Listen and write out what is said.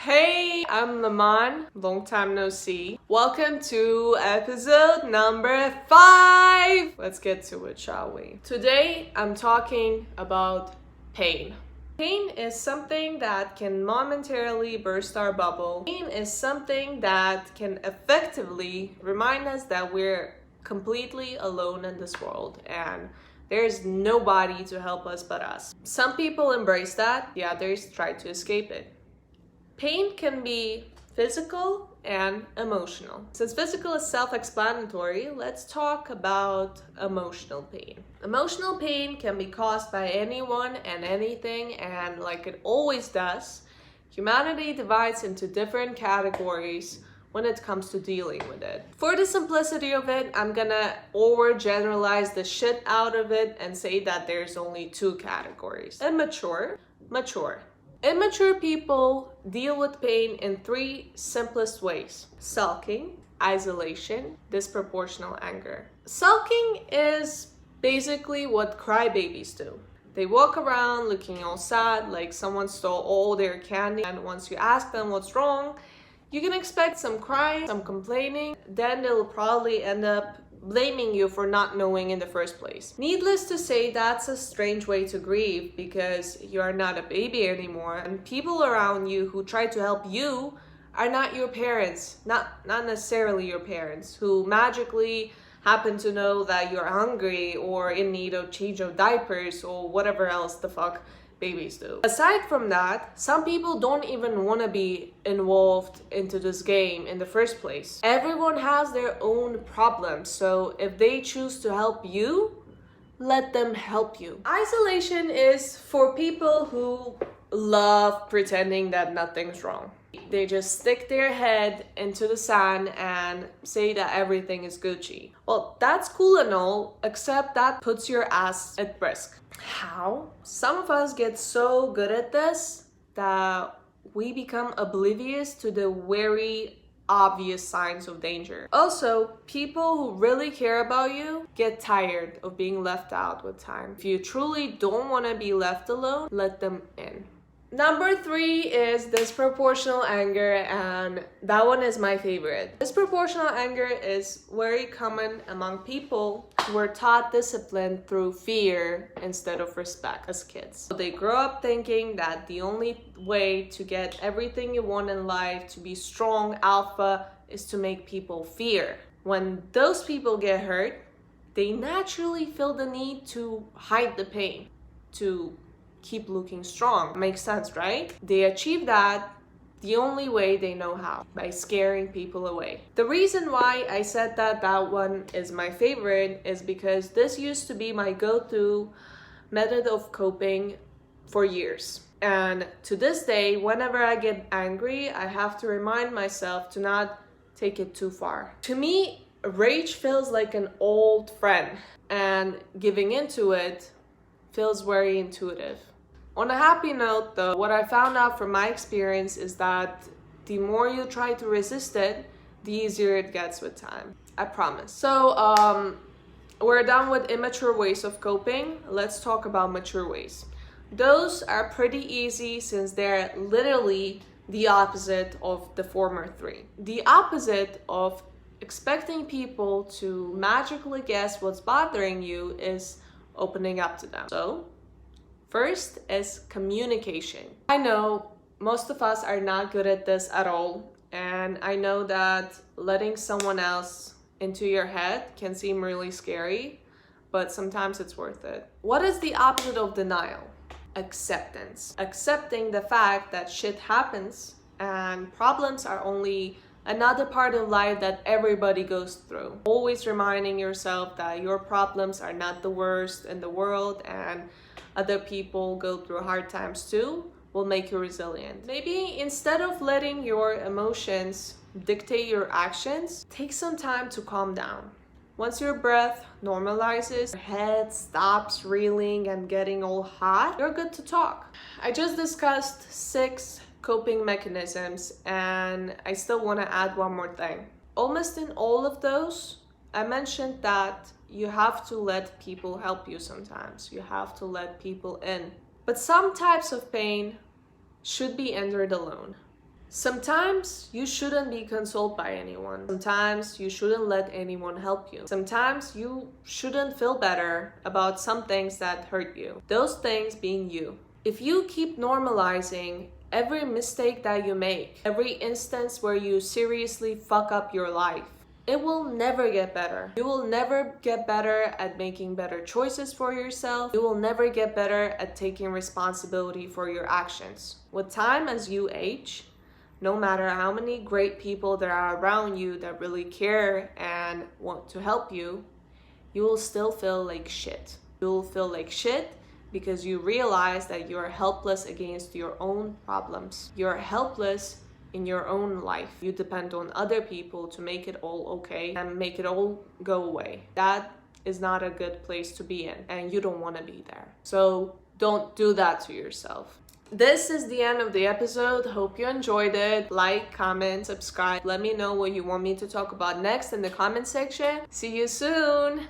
Hey, I'm Laman, long time no see. Welcome to episode number 5. Let's get to it, shall we? Today, I'm talking about pain. Pain is something that can momentarily burst our bubble. Pain is something that can effectively remind us that we're completely alone in this world and there's nobody to help us but us. Some people embrace that, the others try to escape it. Pain can be physical and emotional. Since physical is self-explanatory, let's talk about emotional pain. Emotional pain can be caused by anyone and anything, and like it always does, humanity divides into different categories when it comes to dealing with it. For the simplicity of it, I'm gonna overgeneralize the shit out of it and say that there's only 2 categories: immature, mature. Immature people deal with pain in 3 simplest ways: sulking, isolation, disproportional anger. Sulking is basically what crybabies do. They walk around looking all sad, like someone stole all their candy, and once you ask them what's wrong, you can expect some crying, some complaining, then they'll probably end up blaming you for not knowing in the first place. Needless to say, that's a strange way to grieve because you are not a baby anymore, and people around you who try to help you are not your parents, not necessarily your parents, who magically happen to know that you're hungry or in need of change of diapers or whatever else the fuck babies do. Aside from that, some people don't even want to be involved into this game in the first place. Everyone has their own problems, so if they choose to help you, let them help you. Isolation is for people who love pretending that nothing's wrong. They just stick their head into the sand and say that everything is Gucci. Well, that's cool and all, except that puts your ass at risk. How? Some of us get so good at this that we become oblivious to the very obvious signs of danger. Also, people who really care about you get tired of being left out with time. If you truly don't want to be left alone, let them in. Number 3 is disproportional anger, and that one is my favorite. Disproportional anger is very common among people who were taught discipline through fear instead of respect as kids. So they grow up thinking that the only way to get everything you want in life, to be strong, alpha, is to make people fear. When those people get hurt, they naturally feel the need to hide the pain, to keep looking strong. Makes sense, right? They achieve that the only way they know how, by scaring people away. The reason why I said that one is my favorite is because this used to be my go-to method of coping for years. And to this day, whenever I get angry, I have to remind myself to not take it too far. To me, rage feels like an old friend, and giving into it feels very intuitive. On a happy note though, what I found out from my experience is that the more you try to resist it, the easier it gets with time. I promise. So we're done with immature ways of coping. Let's talk about mature ways. Those are pretty easy since they're literally the opposite of the former 3. The opposite of expecting people to magically guess what's bothering you is opening up to them. So first is communication. I know most of us are not good at this at all, and I know that letting someone else into your head can seem really scary, but sometimes it's worth it. What is the opposite of denial? Acceptance. Accepting the fact that shit happens and problems are only another part of life that everybody goes through. Always reminding yourself that your problems are not the worst in the world and other people go through hard times too will make you resilient. Maybe instead of letting your emotions dictate your actions, take some time to calm down. Once your breath normalizes, your head stops reeling and getting all hot, you're good to talk. I just discussed 6 coping mechanisms, and I still want to add one more thing. Almost in all of those, I mentioned that you have to let people help you sometimes. You have to let people in. But some types of pain should be endured alone. Sometimes you shouldn't be consoled by anyone. Sometimes you shouldn't let anyone help you. Sometimes you shouldn't feel better about some things that hurt you. Those things being you. If you keep normalizing every mistake that you make, every instance where you seriously fuck up your life, it will never get better. You will never get better at making better choices for yourself. You will never get better at taking responsibility for your actions. With time, as you age, no matter how many great people there are around you that really care and want to help you, you will still feel like shit. You will feel like shit because you realize that you're helpless against your own problems. You're helpless in your own life. You depend on other people to make it all okay and make it all go away. That is not a good place to be in, and you don't want to be there. So don't do that to yourself. This is the end of the episode. Hope you enjoyed it. Like, comment, subscribe. Let me know what you want me to talk about next in the comment section. See you soon.